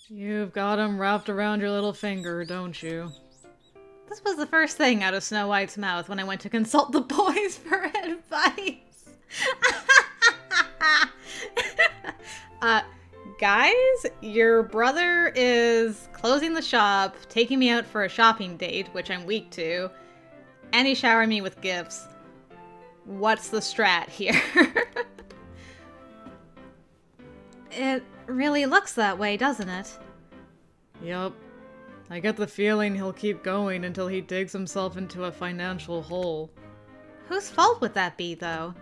You've got him wrapped around your little finger, don't you? This was the first thing out of Snow White's mouth when I went to consult the boys for advice. Guys, your brother is closing the shop, taking me out for a shopping date, which I'm weak to, and he's showering me with gifts. What's the strat here? It really looks that way, doesn't it? Yup. I get the feeling he'll keep going until he digs himself into a financial hole. Whose fault would that be, though?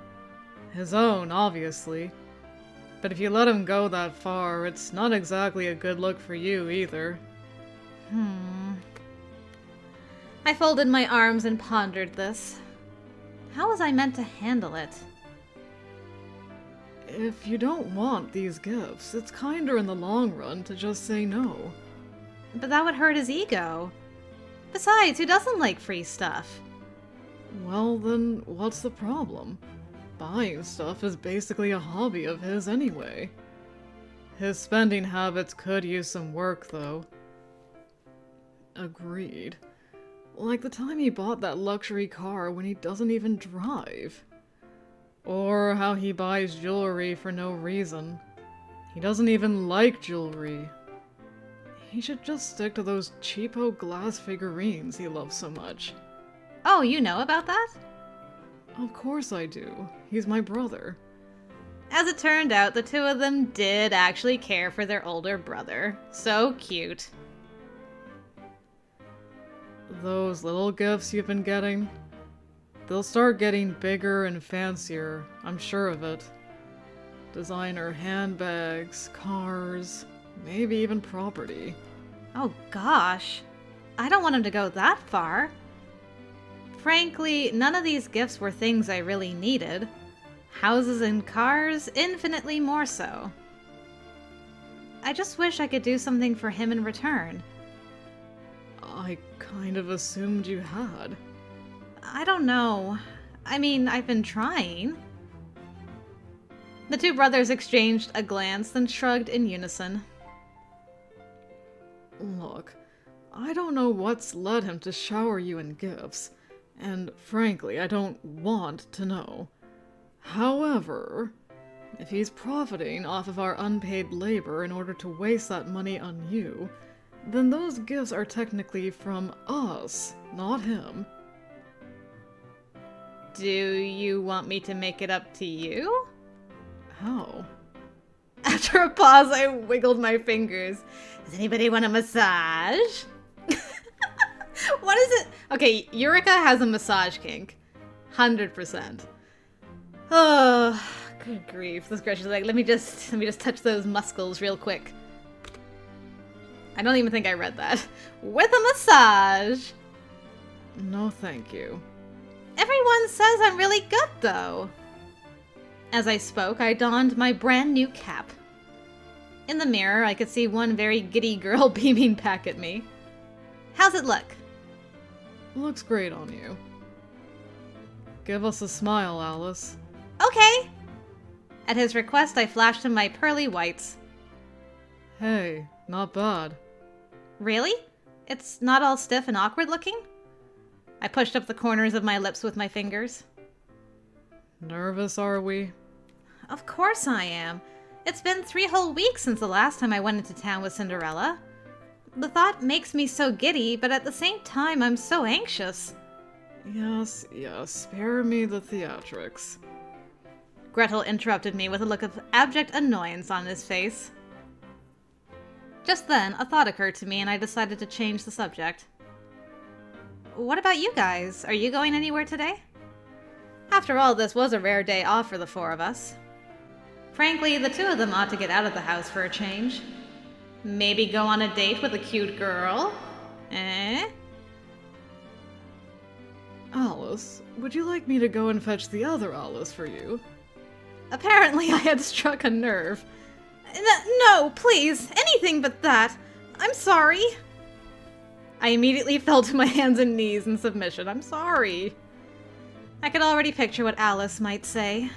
His own, obviously. But if you let him go that far, it's not exactly a good look for you either. I folded my arms and pondered this. How was I meant to handle it? If you don't want these gifts, it's kinder in the long run to just say no. But that would hurt his ego. Besides, who doesn't like free stuff? Well, then what's the problem? Buying stuff is basically a hobby of his anyway. His spending habits could use some work, though. Agreed. Like the time he bought that luxury car when he doesn't even drive. Or how he buys jewelry for no reason. He doesn't even like jewelry. He should just stick to those cheapo glass figurines he loves so much. Oh, you know about that? Of course I do. He's my brother. As it turned out, the two of them did actually care for their older brother. So cute. Those little gifts you've been getting, they'll start getting bigger and fancier, I'm sure of it. Designer handbags, cars, maybe even property. Oh gosh. I don't want him to go that far. Frankly, none of these gifts were things I really needed. Houses and cars, infinitely more so. I just wish I could do something for him in return. I kind of assumed you had. I don't know. I mean, I've been trying. The two brothers exchanged a glance, then shrugged in unison. Look, I don't know what's led him to shower you in gifts, and frankly, I don't want to know. However, if he's profiting off of our unpaid labor in order to waste that money on you, then those gifts are technically from us, not him. Do you want me to make it up to you? How? After a pause, I wiggled my fingers. Does anybody want a massage? What is it? Okay, Eureka has a massage kink. 100%. Oh, good grief. This girl, she's like, let me just touch those muscles real quick. I don't even think I read that. With a massage. No, thank you. Everyone says I'm really good, though. As I spoke, I donned my brand new cap. In the mirror, I could see one very giddy girl beaming back at me. How's it look? Looks great on you. Give us a smile, Alice. Okay. At his request, I flashed him my pearly whites. Hey, not bad. Really? It's not all stiff and awkward looking? I pushed up the corners of my lips with my fingers. Nervous, are we? Of course I am. It's been 3 whole weeks since the last time I went into town with Cinderella. The thought makes me so giddy, but at the same time, I'm so anxious. Yes, spare me the theatrics. Gretel interrupted me with a look of abject annoyance on his face. Just then, a thought occurred to me and I decided to change the subject. What about you guys? Are you going anywhere today? After all, this was a rare day off for the 4 of us. Frankly, the 2 of them ought to get out of the house for a change. Maybe go on a date with a cute girl? Eh? Alice, would you like me to go and fetch the other Alice for you? Apparently I had struck a nerve. No, please, anything but that. I'm sorry. I immediately fell to my hands and knees in submission. I'm sorry. I could already picture what Alice might say.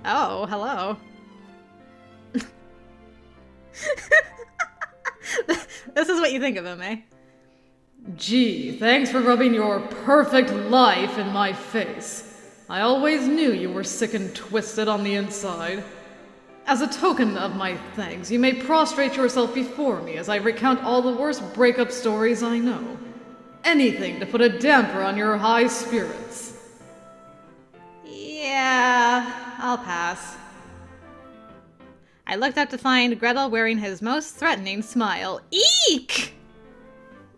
Oh, hello. This is what you think of him, eh? Gee, thanks for rubbing your perfect life in my face. I always knew you were sick and twisted on the inside. As a token of my thanks, you may prostrate yourself before me as I recount all the worst breakup stories I know. Anything to put a damper on your high spirits. Yeah, I'll pass. I looked up to find Gretel wearing his most threatening smile. Eek!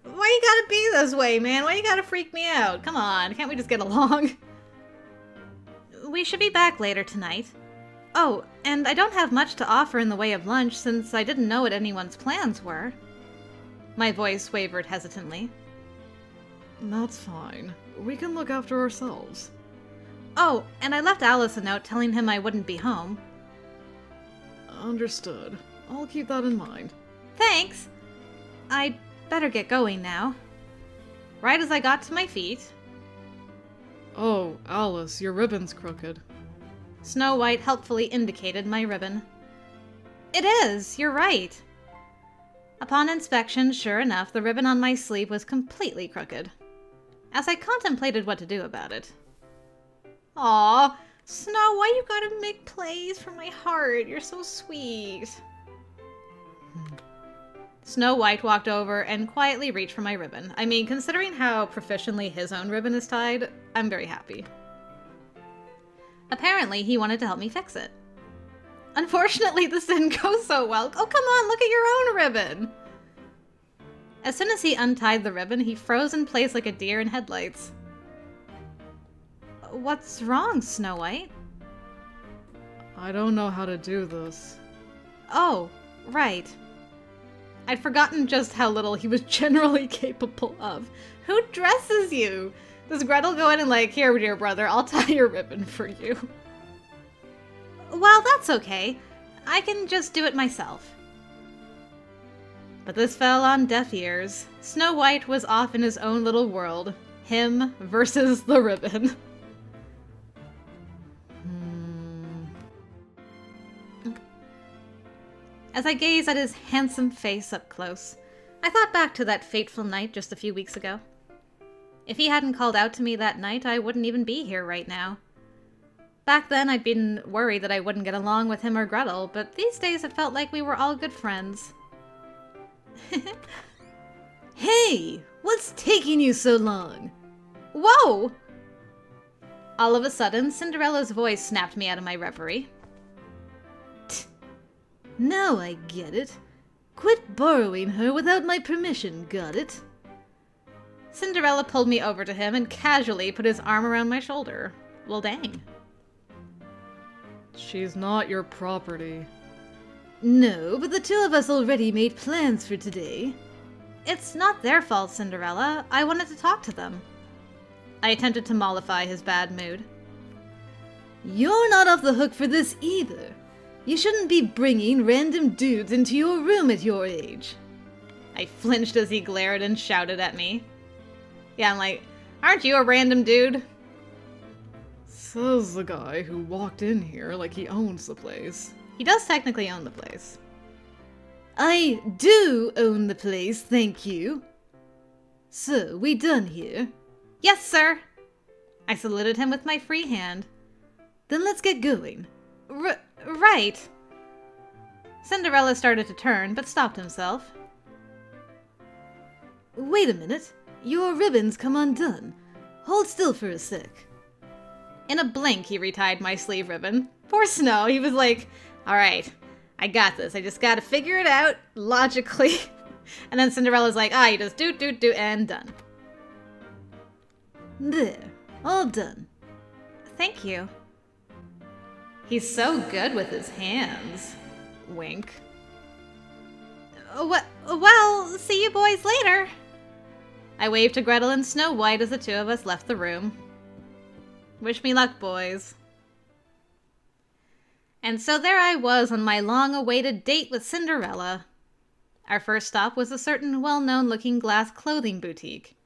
Why you gotta be this way, man? Why you gotta freak me out? Come on, can't we just get along? We should be back later tonight. Oh, and I don't have much to offer in the way of lunch since I didn't know what anyone's plans were. My voice wavered hesitantly. That's fine. We can look after ourselves. Oh, and I left Alice a note telling him I wouldn't be home. Understood. I'll keep that in mind. Thanks! I'd better get going now. Right as I got to my feet... Oh, Alice, your ribbon's crooked. Snow White helpfully indicated my ribbon. It is, you're right. Upon inspection, sure enough, the ribbon on my sleeve was completely crooked. As I contemplated what to do about it. Aw, Snow, why you gotta make plays for my heart? You're so sweet. Snow White walked over and quietly reached for my ribbon. I mean, considering how proficiently his own ribbon is tied, I'm very happy. Apparently, he wanted to help me fix it. Unfortunately, this didn't go so well. Oh, come on, look at your own ribbon! As soon as he untied the ribbon, he froze in place like a deer in headlights. What's wrong, Snow White? I don't know how to do this. Oh, right. I'd forgotten just how little he was generally capable of. Who dresses you? Does Gretel go in and like, here, dear brother, I'll tie your ribbon for you? Well, that's okay. I can just do it myself. But this fell on deaf ears. Snow White was off in his own little world. Him versus the ribbon. As I gazed at his handsome face up close, I thought back to that fateful night just a few weeks ago. If he hadn't called out to me that night, I wouldn't even be here right now. Back then, I'd been worried that I wouldn't get along with him or Gretel, but these days it felt like we were all good friends. Hey! What's taking you so long? Whoa! All of a sudden, Cinderella's voice snapped me out of my reverie. Now I get it. Quit borrowing her without my permission, got it? Cinderella pulled me over to him and casually put his arm around my shoulder. Well, dang. She's not your property. No, but the two of us already made plans for today. It's not their fault, Cinderella. I wanted to talk to them. I attempted to mollify his bad mood. You're not off the hook for this either. You shouldn't be bringing random dudes into your room at your age. I flinched as he glared and shouted at me. Yeah, I'm like, aren't you a random dude? Says the guy who walked in here like he owns the place. He does technically own the place. I do own the place, thank you. So, we done here? Yes, sir. I saluted him with my free hand. Then let's get going. Right. Cinderella started to turn, but stopped himself. Wait a minute. Your ribbon's come undone. Hold still for a sec. In a blink, he retied my sleeve ribbon. Poor Snow, he was like, alright, I got this. I just gotta figure it out logically. And then Cinderella's like, you just do, and done. There. All done. Thank you. He's so good with his hands. Wink. Well, see you boys later. I waved to Gretel and Snow White as the two of us left the room. Wish me luck, boys. And so there I was on my long-awaited date with Cinderella. Our first stop was a certain well-known looking glass clothing boutique.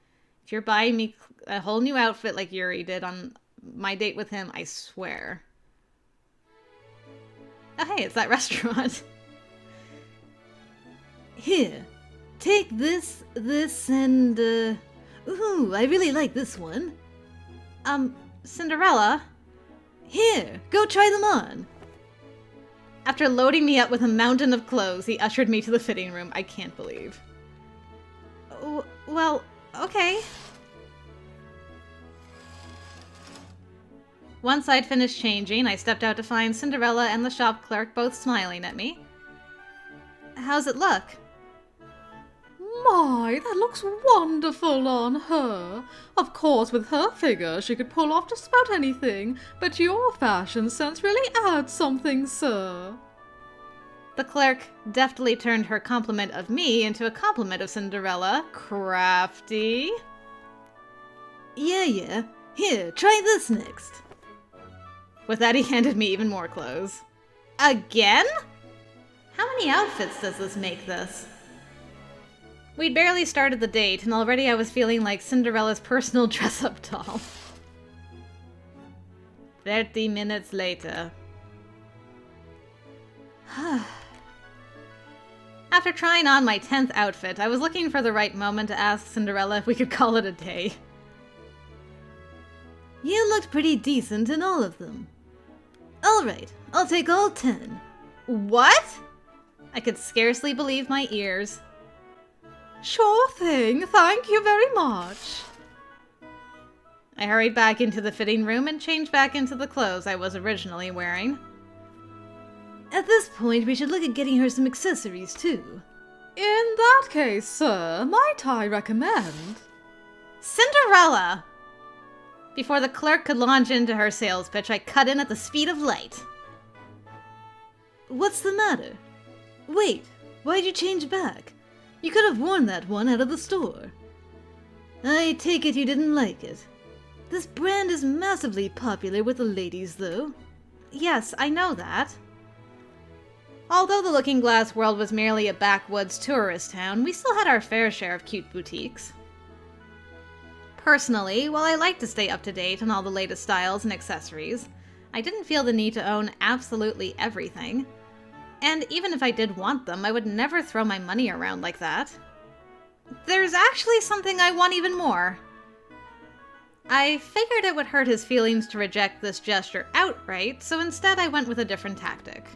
If you're buying me a whole new outfit like Yuri did on my date with him, I swear. Oh hey, it's that restaurant. Here, Take this, and, ooh, I really like this one. Cinderella? Here, go try them on. After loading me up with a mountain of clothes, he ushered me to the fitting room. I can't believe. Well, okay. Once I'd finished changing, I stepped out to find Cinderella and the shop clerk both smiling at me. How's it look? My, that looks wonderful on her. Of course, with her figure, she could pull off just about anything, but your fashion sense really adds something, sir. The clerk deftly turned her compliment of me into a compliment of Cinderella. Crafty. Yeah. Here, try this next. With that, he handed me even more clothes. Again? How many outfits does this make this? We'd barely started the date, and already I was feeling like Cinderella's personal dress-up doll. 30 minutes later. After trying on my 10th outfit, I was looking for the right moment to ask Cinderella if we could call it a day. You looked pretty decent in all of them. All right, I'll take all 10. What? I could scarcely believe my ears. Sure thing, thank you very much. I hurried back into the fitting room and changed back into the clothes I was originally wearing. At this point, we should look at getting her some accessories, too. In that case, sir, might I recommend... Cinderella! Before the clerk could launch into her sales pitch, I cut in at the speed of light. What's the matter? Wait, why'd you change back? You could have worn that one out of the store. I take it you didn't like it. This brand is massively popular with the ladies, though. Yes, I know that. Although the Looking Glass world was merely a backwoods tourist town, we still had our fair share of cute boutiques. Personally, while I like to stay up to date on all the latest styles and accessories, I didn't feel the need to own absolutely everything. And even if I did want them, I would never throw my money around like that. There's actually something I want even more. I figured it would hurt his feelings to reject this gesture outright, so instead I went with a different tactic.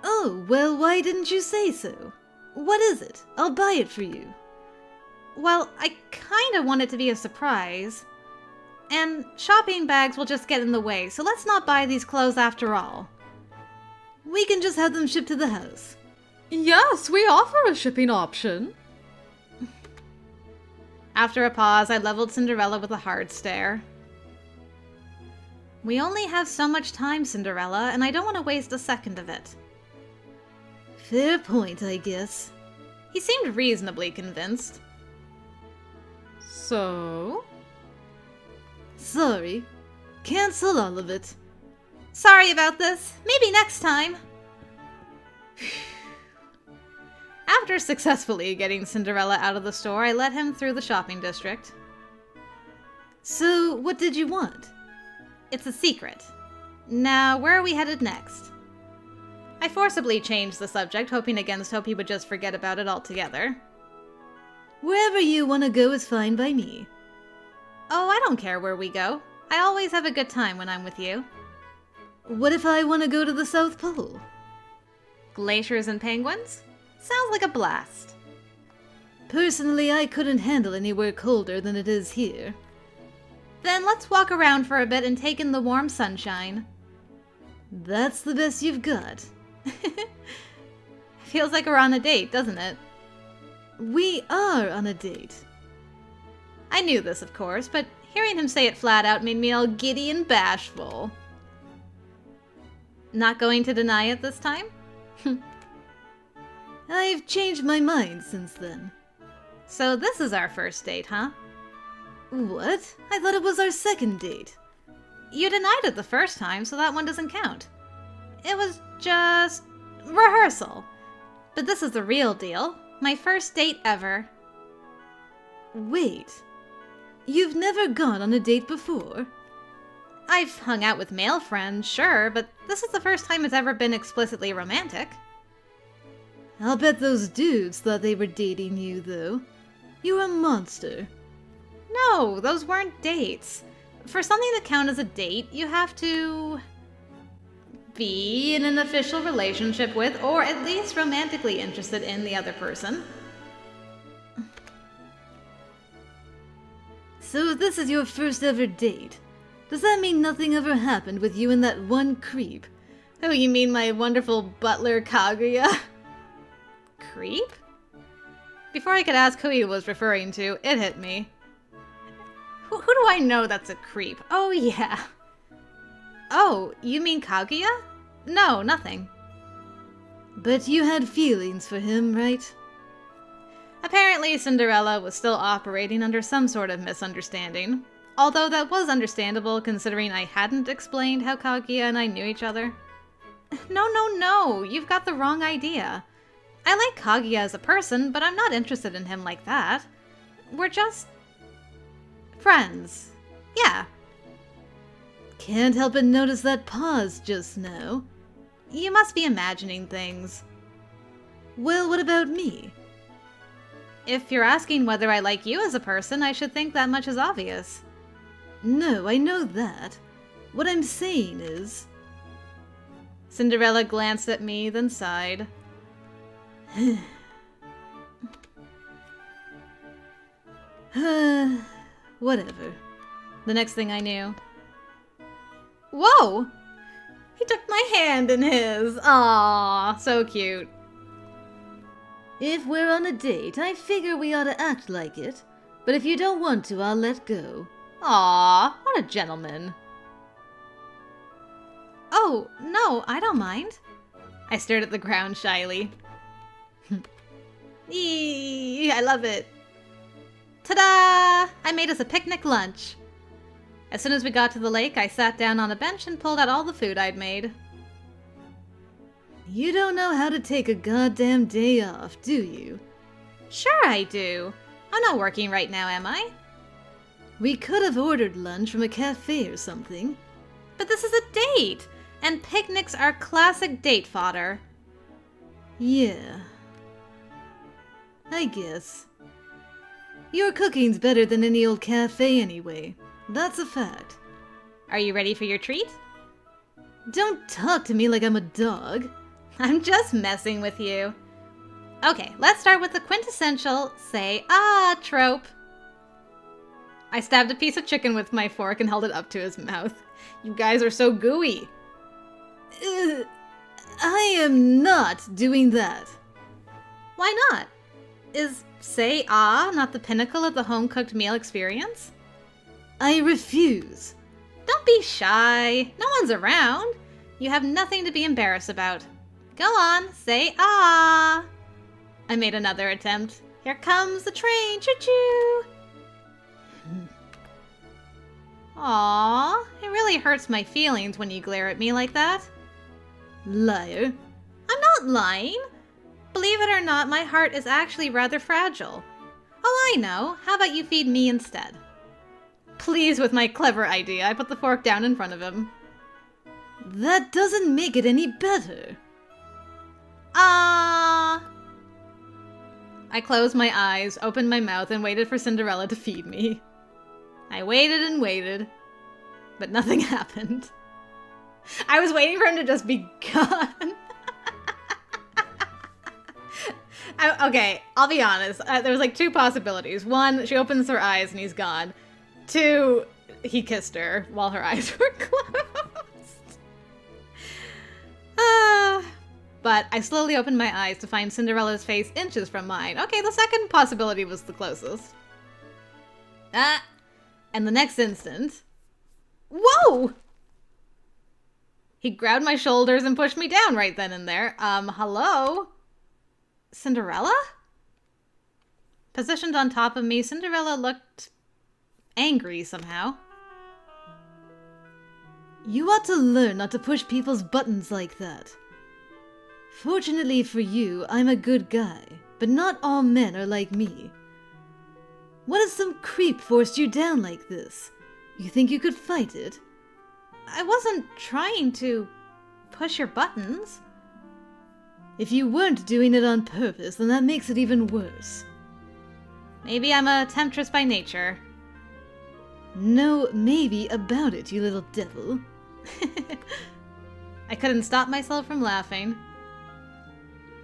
Oh, well, why didn't you say so? What is it? I'll buy it for you. Well, I kinda want it to be a surprise. And shopping bags will just get in the way, so let's not buy these clothes after all. We can just have them shipped to the house. Yes, we offer a shipping option. After a pause, I leveled Cinderella with a hard stare. We only have so much time, Cinderella, and I don't want to waste a second of it. Fair point, I guess. He seemed reasonably convinced. So? Sorry. Cancel all of it. Sorry about this. Maybe next time. After successfully getting Cinderella out of the store, I led him through the shopping district. So, what did you want? It's a secret. Now, where are we headed next? I forcibly changed the subject, hoping against hope he would just forget about it altogether. Wherever you want to go is fine by me. Oh, I don't care where we go. I always have a good time when I'm with you. What if I want to go to the South Pole? Glaciers and penguins? Sounds like a blast. Personally, I couldn't handle anywhere colder than it is here. Then let's walk around for a bit and take in the warm sunshine. That's the best you've got. Feels like we're on a date, doesn't it? We are on a date. I knew this, of course, but hearing him say it flat out made me all giddy and bashful. Not going to deny it this time? I've changed my mind since then. So this is our first date, huh? What? I thought it was our second date. You denied it the first time, so that one doesn't count. It was just rehearsal. But this is the real deal. My first date ever. Wait. You've never gone on a date before? I've hung out with male friends, sure, but this is the first time it's ever been explicitly romantic. I'll bet those dudes thought they were dating you, though. You're a monster. No, those weren't dates. For something to count as a date, you have to be in an official relationship with, or at least romantically interested in, the other person. So if this is your first ever date, does that mean nothing ever happened with you and that one creep? Oh, you mean my wonderful butler Kaguya? Creep? Before I could ask who he was referring to, it hit me. Who do I know that's a creep? Oh, yeah. Oh, you mean Kaguya? No, nothing. But you had feelings for him, right? Apparently, Cinderella was still operating under some sort of misunderstanding. Although that was understandable considering I hadn't explained how Kaguya and I knew each other. No, you've got the wrong idea. I like Kaguya as a person, but I'm not interested in him like that. We're just friends. Yeah. Can't help but notice that pause just now. You must be imagining things. Well, what about me? If you're asking whether I like you as a person, I should think that much is obvious. No, I know that. What I'm saying is... Cinderella glanced at me, then sighed. Whatever. The next thing I knew... Whoa! He took my hand in his. Aww, so cute. If we're on a date, I figure we ought to act like it. But if you don't want to, I'll let go. Aww, what a gentleman. Oh, no, I don't mind. I stared at the ground shyly. Eee, I love it. Ta-da! I made us a picnic lunch. As soon as we got to the lake, I sat down on a bench and pulled out all the food I'd made. You don't know how to take a goddamn day off, do you? Sure I do. I'm not working right now, am I? We could have ordered lunch from a cafe or something. But this is a date, and picnics are classic date fodder. Yeah. I guess. Your cooking's better than any old cafe anyway. That's a fact. Are you ready for your treat? Don't talk to me like I'm a dog. I'm just messing with you. Okay, let's start with the quintessential say ah trope. I stabbed a piece of chicken with my fork and held it up to his mouth. You guys are so gooey. I am not doing that. Why not? Is say ah not the pinnacle of the home-cooked meal experience? I refuse. Don't be shy. No one's around. You have nothing to be embarrassed about. Go on, say ah. I made another attempt. Here comes the train, choo-choo. Aww, it really hurts my feelings when you glare at me like that. Liar. I'm not lying. Believe it or not, my heart is actually rather fragile. Oh, I know. How about you feed me instead? Pleased with my clever idea, I put the fork down in front of him. That doesn't make it any better. Ah! I closed my eyes, opened my mouth, and waited for Cinderella to feed me. I waited and waited, but nothing happened. I was waiting for him to just be gone. Okay, I'll be honest. There was like two possibilities. One, she opens her eyes and he's gone. Two, he kissed her while her eyes were closed. But I slowly opened my eyes to find Cinderella's face inches from mine. Okay, the second possibility was the closest. And the next instant... Whoa! He grabbed my shoulders and pushed me down right then and there. Hello? Cinderella? Positioned on top of me, Cinderella looked angry somehow. You ought to learn not to push people's buttons like that. Fortunately for you, I'm a good guy, but not all men are like me. What if some creep forced you down like this? You think you could fight it? I wasn't trying to push your buttons. If you weren't doing it on purpose, then that makes it even worse. Maybe I'm a temptress by nature. No maybe about it, you little devil. I couldn't stop myself from laughing.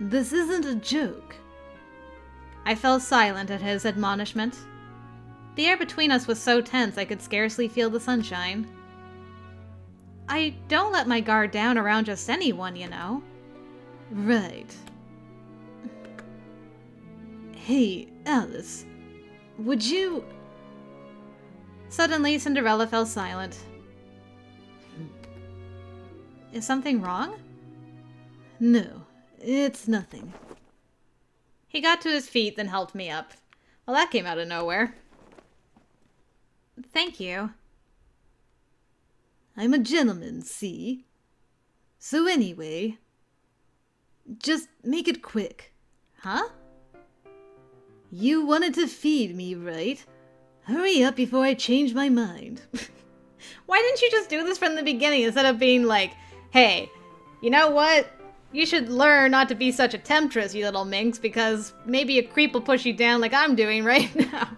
This isn't a joke. I fell silent at his admonishment. The air between us was so tense I could scarcely feel the sunshine. I don't let my guard down around just anyone, you know. Right. Hey, Alice. Would you... Suddenly, Cinderella fell silent. Is something wrong? No, it's nothing. He got to his feet, then helped me up. Well, that came out of nowhere. Thank you. I'm a gentleman, see? So anyway, just make it quick. Huh? You wanted to feed me, right? Hurry up before I change my mind. Why didn't you just do this from the beginning instead of being like, hey, you know what? You should learn not to be such a temptress, you little minx, because maybe a creep will push you down like I'm doing right now.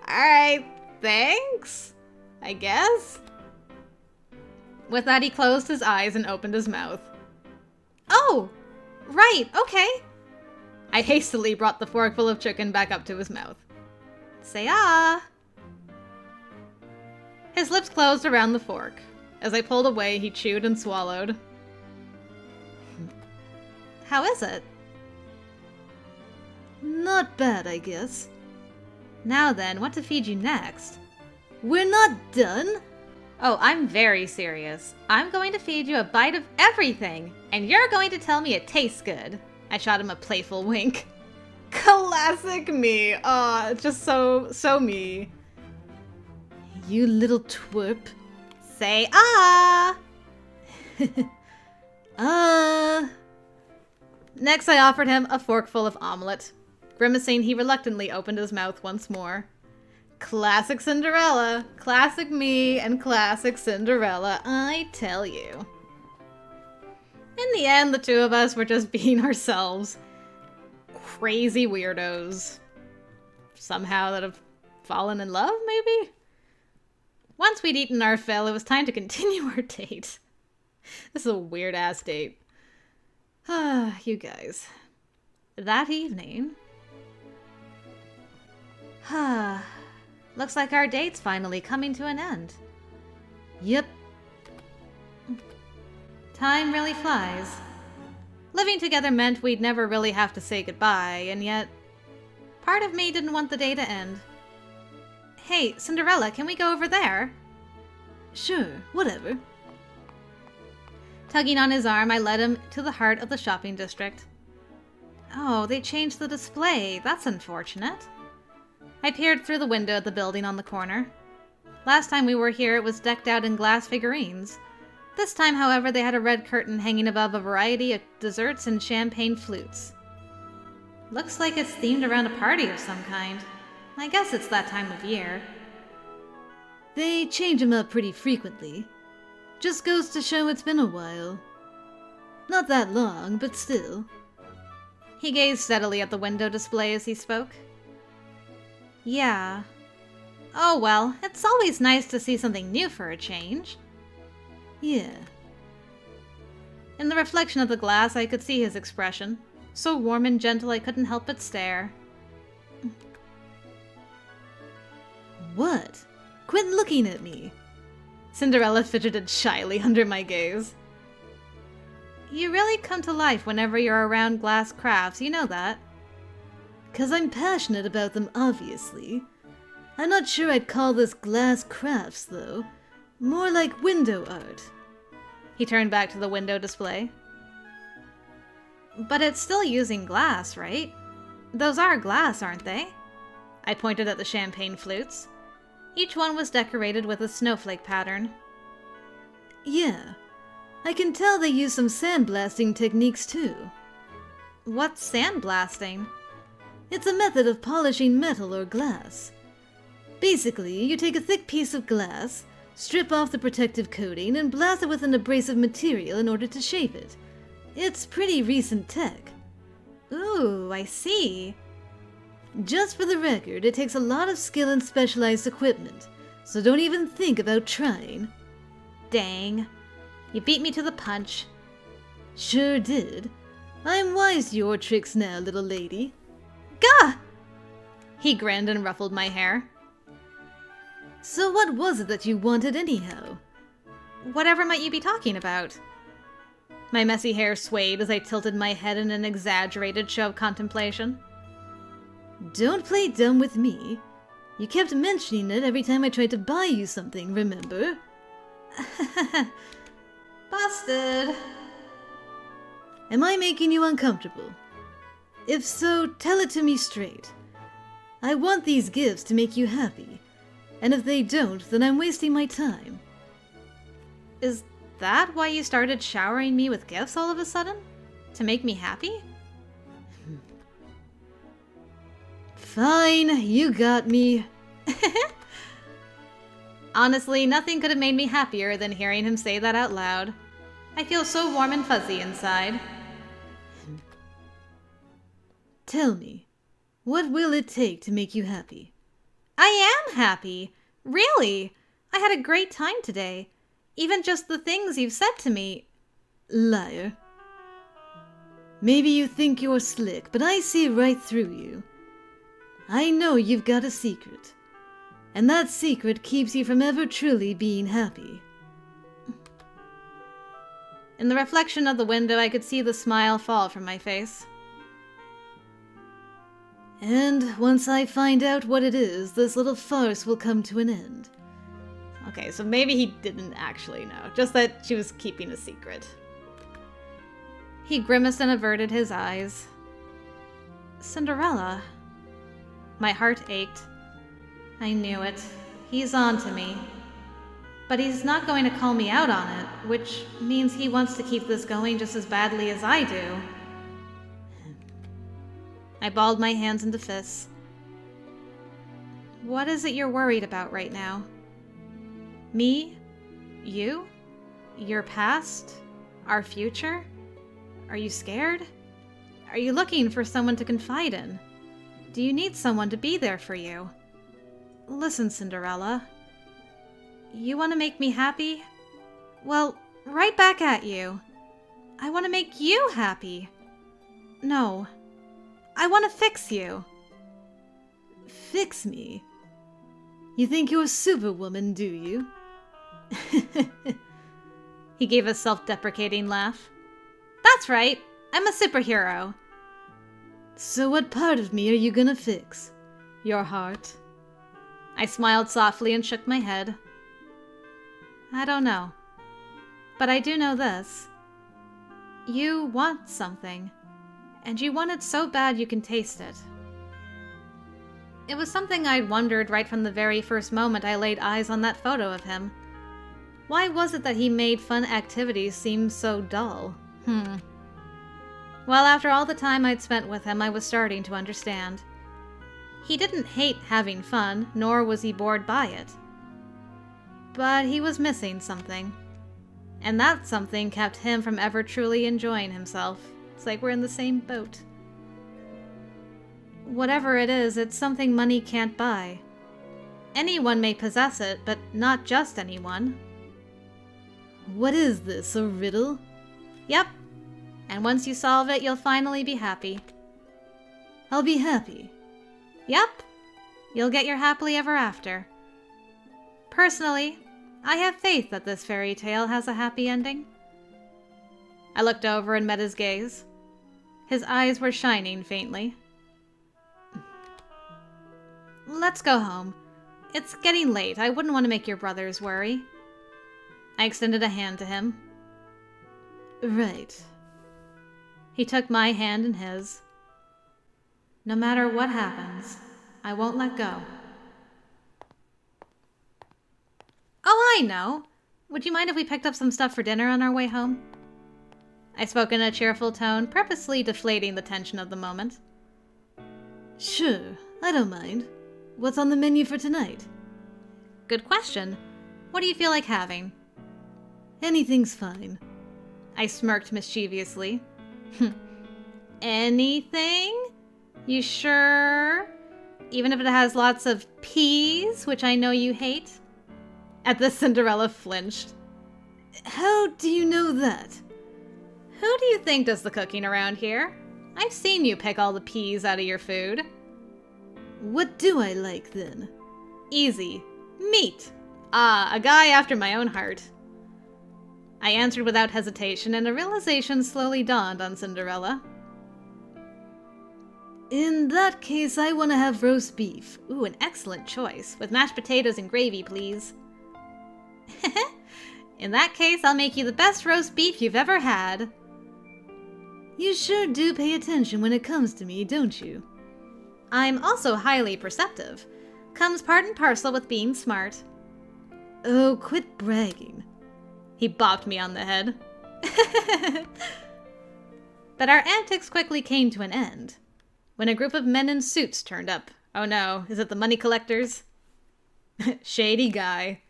Alright, thanks, I guess. With that, he closed his eyes and opened his mouth. Oh, right, okay. I hastily brought the forkful of chicken back up to his mouth. Say ah. His lips closed around the fork. As I pulled away, he chewed and swallowed. How is it? Not bad, I guess. Now then, what to feed you next? We're not done! Oh, I'm very serious. I'm going to feed you a bite of everything, and you're going to tell me it tastes good. I shot him a playful wink. Classic me. Aw, just so me. You little twerp. Say ah! Ah! Next, I offered him a forkful of omelet. Grimacing, he reluctantly opened his mouth once more. Classic Cinderella, classic me, and classic Cinderella, I tell you. In the end, the two of us were just being ourselves. Crazy weirdos. Somehow that have fallen in love, maybe? Once we'd eaten our fill, it was time to continue our date. This is a weird-ass date. Ah, you guys. That evening... Looks like our date's finally coming to an end. Yep. Time really flies. Living together meant we'd never really have to say goodbye, and yet... part of me didn't want the day to end. Hey, Cinderella, can we go over there? Sure, whatever. Tugging on his arm, I led him to the heart of the shopping district. Oh, they changed the display. That's unfortunate. I peered through the window at the building on the corner. Last time we were here, it was decked out in glass figurines. This time, however, they had a red curtain hanging above a variety of desserts and champagne flutes. Looks like it's themed around a party of some kind. I guess it's that time of year. They change them up pretty frequently. Just goes to show it's been a while. Not that long, but still. He gazed steadily at the window display as he spoke. Yeah. Oh well, it's always nice to see something new for a change. Yeah. In the reflection of the glass, I could see his expression. So warm and gentle I couldn't help but stare. What? Quit looking at me. Cinderella fidgeted shyly under my gaze. You really come to life whenever you're around glass crafts, you know that. 'Cause I'm passionate about them, obviously. I'm not sure I'd call this glass crafts, though. More like window art. He turned back to the window display. But it's still using glass, right? Those are glass, aren't they? I pointed at the champagne flutes. Each one was decorated with a snowflake pattern. Yeah. I can tell they use some sandblasting techniques, too. What's sandblasting? It's a method of polishing metal or glass. Basically, you take a thick piece of glass, strip off the protective coating, and blast it with an abrasive material in order to shape it. It's pretty recent tech. Ooh, I see. Just for the record, it takes a lot of skill and specialized equipment, so don't even think about trying. Dang. You beat me to the punch. Sure did. I'm wise to your tricks now, little lady. Gah! He grinned and ruffled my hair. So what was it that you wanted anyhow? Whatever might you be talking about? My messy hair swayed as I tilted my head in an exaggerated show of contemplation. Don't play dumb with me. You kept mentioning it every time I tried to buy you something, remember? Busted. Am I making you uncomfortable? If so, tell it to me straight. I want these gifts to make you happy, and if they don't, then I'm wasting my time. Is that why you started showering me with gifts all of a sudden? To make me happy? Fine, you got me. Honestly, nothing could have made me happier than hearing him say that out loud. I feel so warm and fuzzy inside. Tell me, what will it take to make you happy? I am happy! Really! I had a great time today. Even just the things you've said to me. Liar. Maybe you think you're slick, but I see right through you. I know you've got a secret, and that secret keeps you from ever truly being happy. In the reflection of the window, I could see the smile fall from my face. And once I find out what it is, this little farce will come to an end. Okay, so maybe he didn't actually know, just that she was keeping a secret. He grimaced and averted his eyes. Cinderella. My heart ached. I knew it. He's on to me. But he's not going to call me out on it, which means he wants to keep this going just as badly as I do. I balled my hands into fists. What is it you're worried about right now? Me? You? Your past? Our future? Are you scared? Are you looking for someone to confide in? Do you need someone to be there for you? Listen, Cinderella. You want to make me happy? Well, right back at you. I want to make you happy. No. I want to fix you. Fix me? You think you're Superwoman, do you? He gave a self-deprecating laugh. That's right. I'm a superhero. So what part of me are you gonna fix? Your heart? I smiled softly and shook my head. I don't know. But I do know this. You want something. And you want it so bad you can taste it. It was something I'd wondered right from the very first moment I laid eyes on that photo of him. Why was it that he made fun activities seem so dull? Well, after all the time I'd spent with him, I was starting to understand. He didn't hate having fun, nor was he bored by it. But he was missing something. And that something kept him from ever truly enjoying himself. It's like we're in the same boat. Whatever it is, it's something money can't buy. Anyone may possess it, but not just anyone. What is this, a riddle? Yep. And once you solve it, you'll finally be happy. I'll be happy. Yep. You'll get your happily ever after. Personally, I have faith that this fairy tale has a happy ending. I looked over and met his gaze. His eyes were shining faintly. Let's go home. It's getting late. I wouldn't want to make your brothers worry. I extended a hand to him. Right. He took my hand in his. No matter what happens, I won't let go. Oh, I know. Would you mind if we picked up some stuff for dinner on our way home? I spoke in a cheerful tone, purposely deflating the tension of the moment. Sure, I don't mind. What's on the menu for tonight? Good question. What do you feel like having? Anything's fine. I smirked mischievously. Anything? You sure? Even if it has lots of peas, which I know you hate? At this, Cinderella flinched. How do you know that? Who do you think does the cooking around here? I've seen you pick all the peas out of your food. What do I like, then? Easy. Meat. Ah, a guy after my own heart. I answered without hesitation, and a realization slowly dawned on Cinderella. In that case, I want to have roast beef. Ooh, an excellent choice. With mashed potatoes and gravy, please. In that case, I'll make you the best roast beef you've ever had. You sure do pay attention when it comes to me, don't you? I'm also highly perceptive. Comes part and parcel with being smart. Oh, quit bragging. He bopped me on the head. But our antics quickly came to an end, when a group of men in suits turned up. Oh no, is it the money collectors? Shady guy.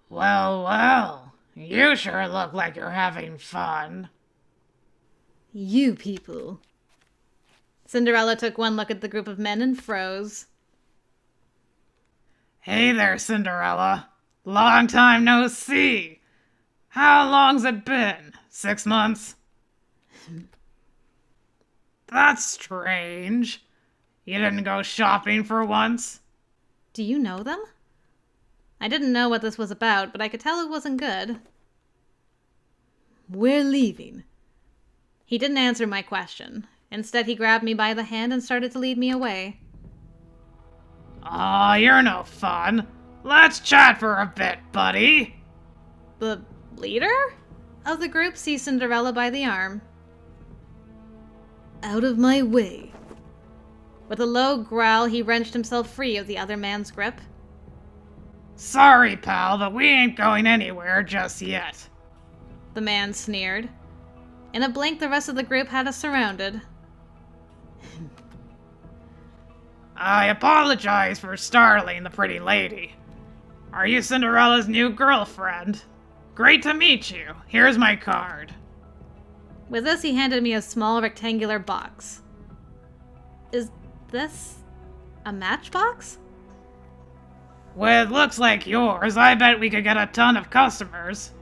Well, you sure look like you're having fun. You people. Cinderella took one look at the group of men and froze. Hey there, Cinderella. Long time no see. How long's it been? 6 months? That's strange. You didn't go shopping for once? Do you know them? I didn't know what this was about, but I could tell it wasn't good. We're leaving. He didn't answer my question. Instead, he grabbed me by the hand and started to lead me away. Aw, you're no fun. Let's chat for a bit, buddy. The leader of the group seized Cinderella by the arm. Out of my way. With a low growl, he wrenched himself free of the other man's grip. Sorry, pal, but we ain't going anywhere just yet. The man sneered. In a blink, the rest of the group had us surrounded. I apologize for startling the pretty lady. Are you Cinderella's new girlfriend? Great to meet you. Here's my card. With this, he handed me a small rectangular box. Is this a matchbox? With looks like yours, I bet we could get a ton of customers.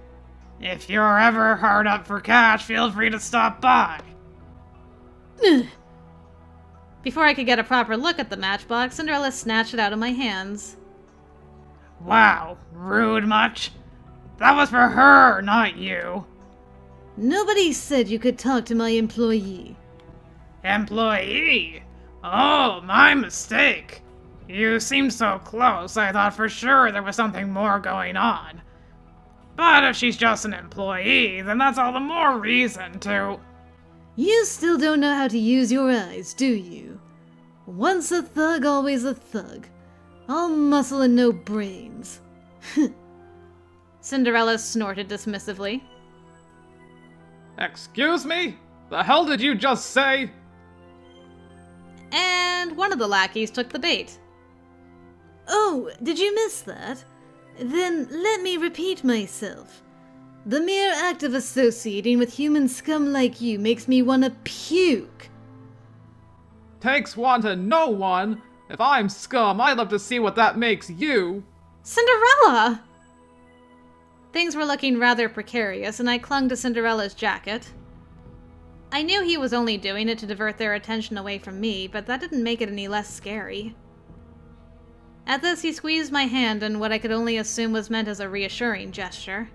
If you're ever hard up for cash, feel free to stop by. Before I could get a proper look at the matchbox, Cinderella snatched it out of my hands. Wow, rude much? That was for her, not you. Nobody said you could talk to my employee. Employee? Oh, my mistake. You seemed so close, I thought for sure there was something more going on. But if she's just an employee, then that's all the more reason to... You still don't know how to use your eyes, do you? Once a thug, always a thug. All muscle and no brains. Cinderella snorted dismissively. Excuse me? The hell did you just say? And one of the lackeys took the bait. Oh, did you miss that? Then let me repeat myself. The mere act of associating with human scum like you makes me want to puke. Takes one to know one. If I'm scum, I'd love to see what that makes you. Cinderella! Things were looking rather precarious, and I clung to Cinderella's jacket. I knew he was only doing it to divert their attention away from me, but that didn't make it any less scary. At this, he squeezed my hand in what I could only assume was meant as a reassuring gesture.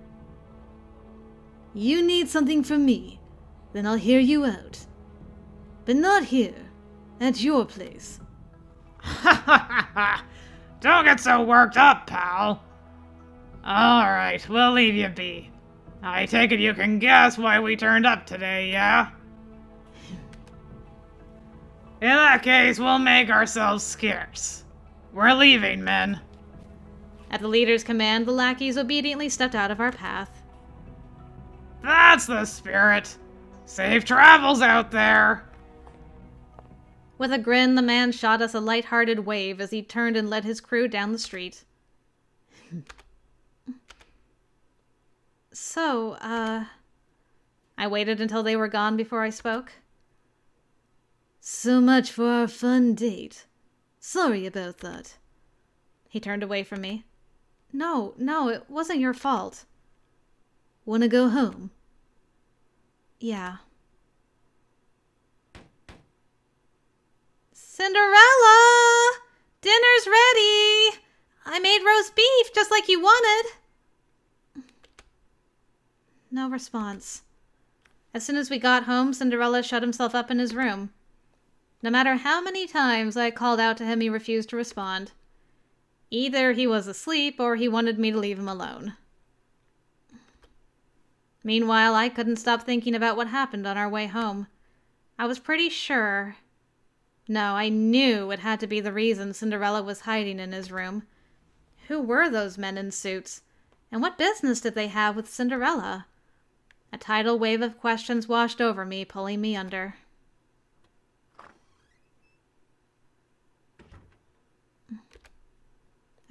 You need something from me, then I'll hear you out. But not here, at your place. Ha ha ha! Don't get so worked up, pal. Alright, we'll leave you be. I take it you can guess why we turned up today, yeah? In that case, we'll make ourselves scarce. We're leaving, men. At the leader's command, the lackeys obediently stepped out of our path. That's the spirit. Safe travels out there. With a grin, the man shot us a light-hearted wave as he turned and led his crew down the street. So, I waited until they were gone before I spoke. So much for our fun date. Sorry about that. He turned away from me. No, it wasn't your fault. Wanna go home? Yeah. Cinderella! Dinner's ready! I made roast beef just like you wanted. No response. As soon as we got home, Cinderella shut himself up in his room. No matter how many times I called out to him, he refused to respond. Either he was asleep or he wanted me to leave him alone. Meanwhile, I couldn't stop thinking about what happened on our way home. I was pretty sure... No, I knew it had to be the reason Cinderella was hiding in his room. Who were those men in suits? And what business did they have with Cinderella? A tidal wave of questions washed over me, pulling me under.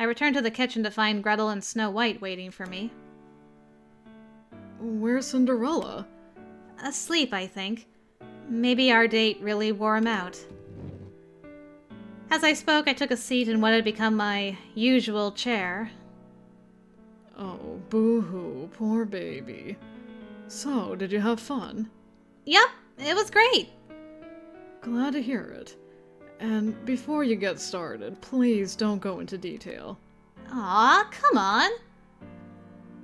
I returned to the kitchen to find Gretel and Snow White waiting for me. Where's Cinderella? Asleep, I think. Maybe our date really wore him out. As I spoke, I took a seat in what had become my usual chair. Oh, boo-hoo, poor baby. So, did you have fun? Yep, it was great. Glad to hear it. And before you get started, please don't go into detail. Aw, come on.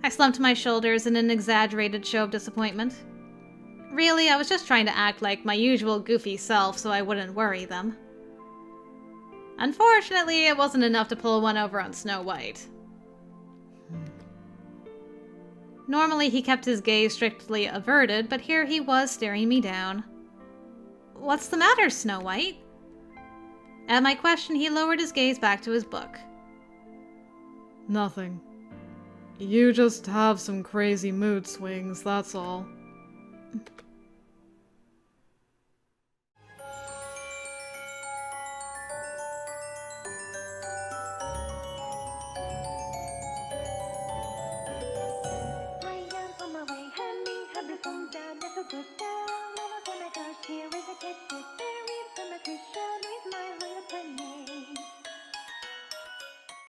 I slumped my shoulders in an exaggerated show of disappointment. Really, I was just trying to act like my usual goofy self so I wouldn't worry them. Unfortunately, it wasn't enough to pull one over on Snow White. Normally, he kept his gaze strictly averted, but here he was staring me down. What's the matter, Snow White? At my question, he lowered his gaze back to his book. Nothing. You just have some crazy mood swings, that's all.